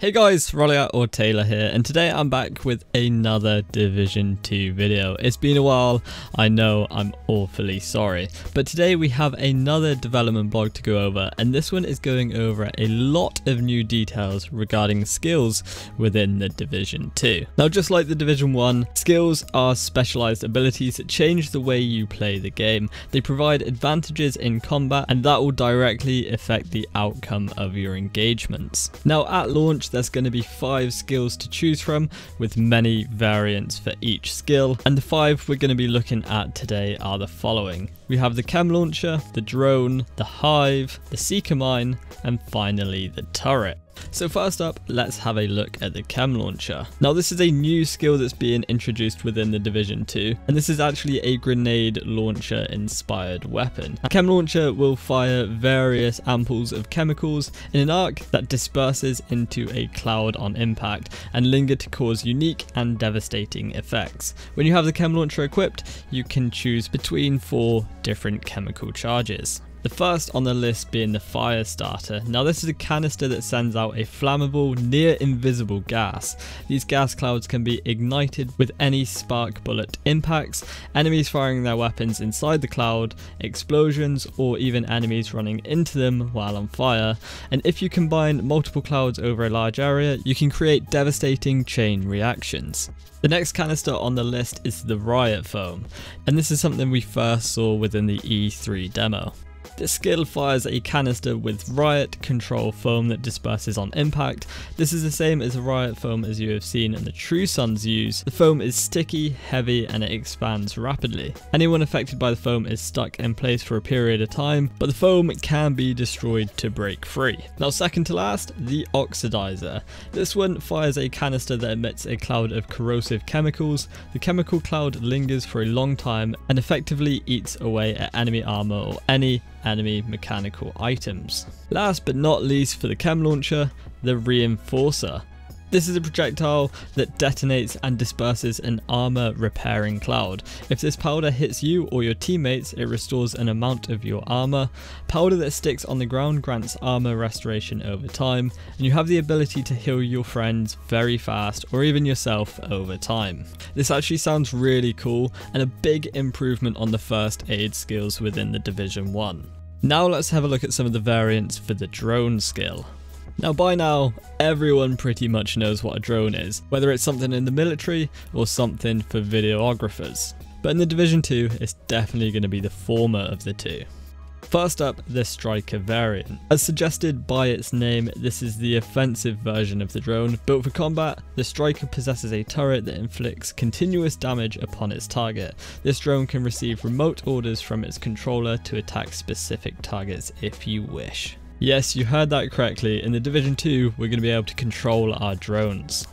Hey guys, RIOT or Taylor here, and today I'm back with another Division 2 video. It's been a while, I know, I'm awfully sorry, but today we have another development blog to go over, and this one is going over a lot of new details regarding skills within the Division 2. Now, just like the Division 1, skills are specialized abilities that change the way you play the game. They provide advantages in combat, and that will directly affect the outcome of your engagements. Now, at launch, there's going to be 5 skills to choose from, with many variants for each skill, and the 5 we're going to be looking at today are the following. We have the chem launcher, the drone, the hive, the seeker mine, and finally the turret. So first up, let's have a look at the chem launcher. Now, this is a new skill that's being introduced within the Division 2, and this is actually a grenade launcher inspired weapon. A chem launcher will fire various ampoules of chemicals in an arc that disperses into a cloud on impact and linger to cause unique and devastating effects. When you have the chem launcher equipped, you can choose between 4 different chemical charges. The first on the list being the fire starter. Now, this is a canister that sends out a flammable, near invisible gas. These gas clouds can be ignited with any spark bullet impacts, enemies firing their weapons inside the cloud, explosions, or even enemies running into them while on fire. And if you combine multiple clouds over a large area, you can create devastating chain reactions. The next canister on the list is the RIOT foam, and this is something we first saw within the E3 demo. This skill fires a canister with RIOT control foam that disperses on impact. This is the same as the RIOT foam as you have seen in the True Sons use. The foam is sticky, heavy, and it expands rapidly. Anyone affected by the foam is stuck in place for a period of time, but the foam can be destroyed to break free. Now, second to last, the OXIDIZER. This one fires a canister that emits a cloud of corrosive chemicals. The chemical cloud lingers for a long time and effectively eats away at enemy armor or any enemy mechanical items. Last but not least for the chem launcher, the reinforcer. This is a projectile that detonates and disperses an armor repairing cloud. If this powder hits you or your teammates, it restores an amount of your armor. Powder that sticks on the ground grants armor restoration over time, and you have the ability to heal your friends very fast or even yourself over time. This actually sounds really cool and a big improvement on the first aid skills within the Division 1. Now let's have a look at some of the variants for the drone skill. Now, by now, everyone pretty much knows what a drone is, whether it's something in the military or something for videographers. But in the Division 2, it's definitely going to be the former of the two. First up, the striker variant. As suggested by its name, this is the offensive version of the drone. Built for combat, the striker possesses a turret that inflicts continuous damage upon its target. This drone can receive remote orders from its controller to attack specific targets if you wish. Yes, you heard that correctly. In the Division 2, we're going to be able to control our drones.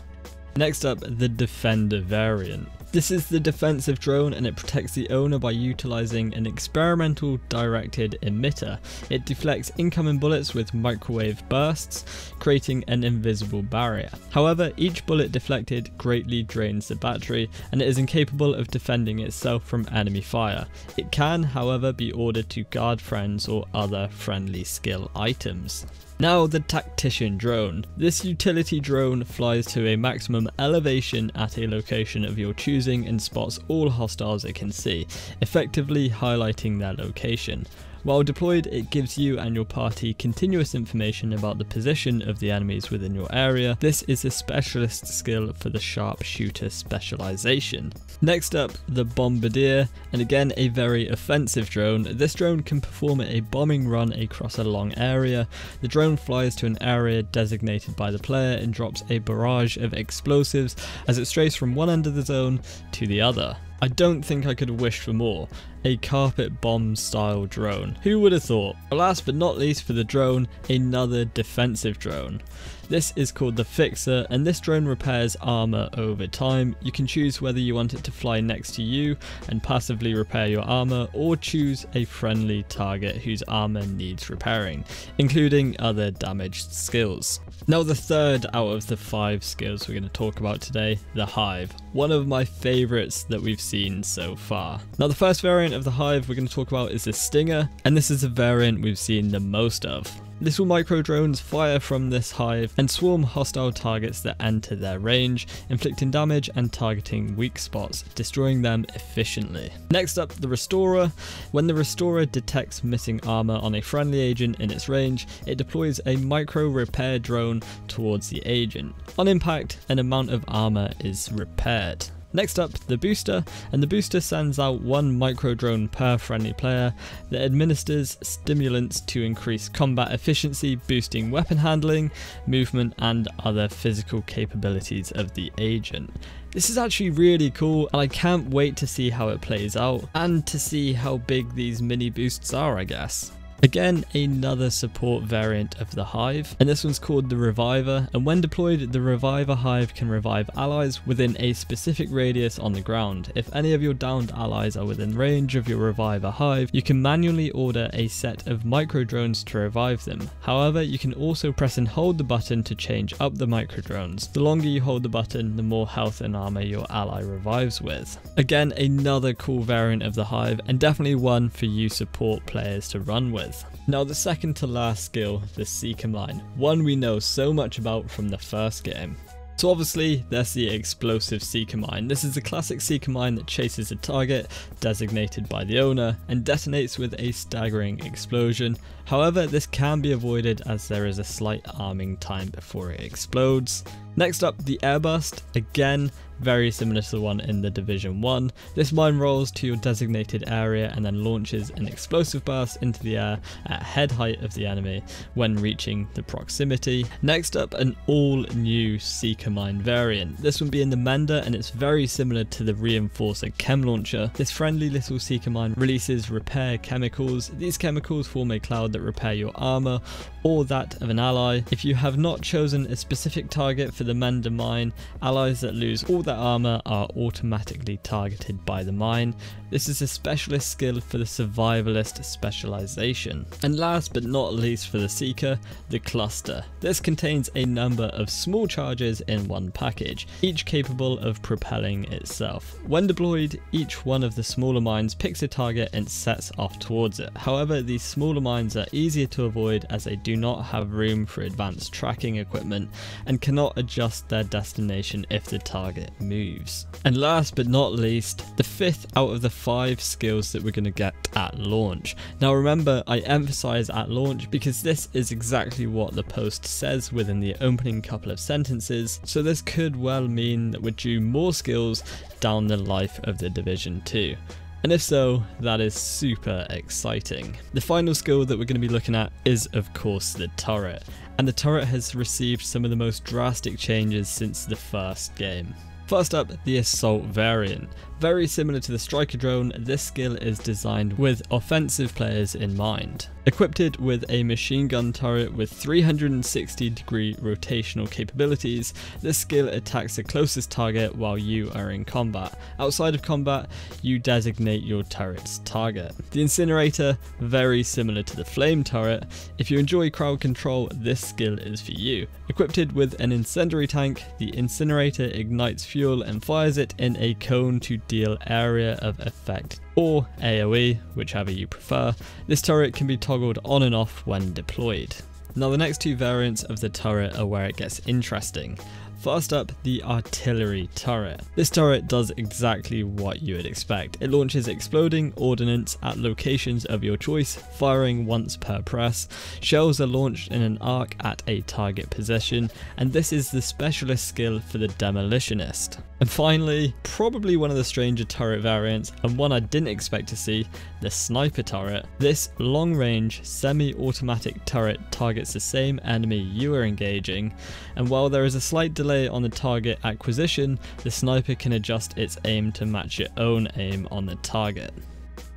Next up, the Defender variant. This is the defensive drone, and it protects the owner by utilizing an experimental directed emitter. It deflects incoming bullets with microwave bursts, creating an invisible barrier. However, each bullet deflected greatly drains the battery, and it is incapable of defending itself from enemy fire. It can, however, be ordered to guard friends or other friendly skill items. Now, the Tactician drone. This utility drone flies to a maximum elevation at a location of your choosing and spots all hostiles it can see, effectively highlighting their location. While deployed, it gives you and your party continuous information about the position of the enemies within your area. This is a specialist skill for the sharpshooter specialization. Next up, the Bombardier, and again a very offensive drone. This drone can perform a bombing run across a long area. The drone flies to an area designated by the player and drops a barrage of explosives as it strays from one end of the zone to the other. I don't think I could have wished for more. A carpet bomb style drone. Who would have thought? Last but not least for the drone, another defensive drone. This is called the Fixer, and this drone repairs armor over time. You can choose whether you want it to fly next to you and passively repair your armor, or choose a friendly target whose armor needs repairing, including other damaged skills. Now, the third out of the 5 skills we're going to talk about today, the Hive. One of my favorites that we've seen so far. Now, the first variant variant of the Hive we're going to talk about is the Stinger, and this is a variant we've seen the most of. Little micro drones fire from this Hive and swarm hostile targets that enter their range, inflicting damage and targeting weak spots, destroying them efficiently. Next up, the Restorer. When the Restorer detects missing armor on a friendly agent in its range, it deploys a micro repair drone towards the agent. On impact, an amount of armor is repaired. Next up, the Booster, and the Booster sends out one micro drone per friendly player that administers stimulants to increase combat efficiency, boosting weapon handling, movement, and other physical capabilities of the agent. This is actually really cool, and I can't wait to see how it plays out, and to see how big these mini boosts are, I guess. Again, another support variant of the Hive, and this one's called the Reviver, and when deployed, the Reviver Hive can revive allies within a specific radius on the ground. If any of your downed allies are within range of your Reviver Hive, you can manually order a set of micro drones to revive them. However, you can also press and hold the button to change up the micro drones. The longer you hold the button, the more health and armor your ally revives with. Again, another cool variant of the Hive, and definitely one for you support players to run with. Now the second to last skill, the Seeker Mine, one we know so much about from the first game. So obviously there's the explosive Seeker Mine. This is the classic Seeker Mine that chases a target designated by the owner and detonates with a staggering explosion. However, this can be avoided as there is a slight arming time before it explodes. Next up, the Airburst, again very similar to the one in the Division 1. This mine rolls to your designated area and then launches an explosive burst into the air at head height of the enemy when reaching the proximity. Next up, an all new Seeker Mine variant. This one being the Mender, and it's very similar to the Reinforcer Chem Launcher. This friendly little Seeker Mine releases repair chemicals. These chemicals form a cloud that repair your armor or that of an ally. If you have not chosen a specific target for the Mender mine, allies that lose all their armor are automatically targeted by the mine. This is a specialist skill for the survivalist specialization. And last but not least for the Seeker, the Cluster. This contains a number of small charges in one package, each capable of propelling itself. When deployed, each one of the smaller mines picks a target and sets off towards it. However, these smaller mines are easier to avoid as they do not have room for advanced tracking equipment and cannot adjust their destination if the target moves. And last but not least, the fifth out of the 5 skills that we're going to get at launch. Now remember, I emphasize at launch because this is exactly what the post says within the opening couple of sentences, so this could well mean that we're due more skills down the life of the Division 2. And if so, that is super exciting. The final skill that we're going to be looking at is of course the turret, and the turret has received some of the most drastic changes since the first game. First up, the Assault variant. Very similar to the Striker drone, this skill is designed with offensive players in mind. Equipped with a machine gun turret with 360-degree rotational capabilities, this skill attacks the closest target while you are in combat. Outside of combat, you designate your turret's target. The Incinerator, very similar to the Flame turret. If you enjoy crowd control, this skill is for you. Equipped with an incendiary tank, the Incinerator ignites fuel and fires it in a cone to deal area of effect, or AoE, whichever you prefer. This turret can be toggled on and off when deployed. Now the next 2 variants of the turret are where it gets interesting. First up, the Artillery turret. This turret does exactly what you would expect. It launches exploding ordnance at locations of your choice, firing once per press. Shells are launched in an arc at a target position, and this is the specialist skill for the Demolitionist. And finally, probably one of the stranger turret variants, and one I didn't expect to see, the Sniper turret. This long-range, semi-automatic turret targets the same enemy you are engaging, and while there is a slight delay on the target acquisition, the sniper can adjust its aim to match your own aim on the target.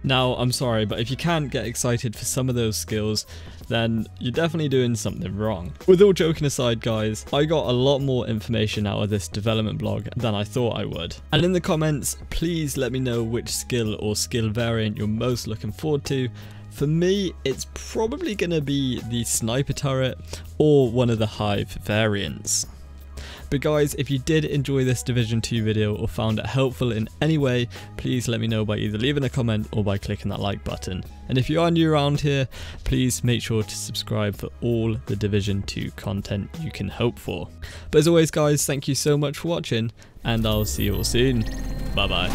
Now, I'm sorry, but if you can't get excited for some of those skills, then you're definitely doing something wrong. With all joking aside, guys, I got a lot more information out of this development blog than I thought I would. And in the comments, please let me know which skill or skill variant you're most looking forward to. For me, it's probably going to be the Sniper turret or one of the Hive variants. But guys, if you did enjoy this Division 2 video or found it helpful in any way, please let me know by either leaving a comment or by clicking that like button. And if you are new around here, please make sure to subscribe for all the Division 2 content you can hope for. But as always guys, thank you so much for watching, and I'll see you all soon. Bye bye.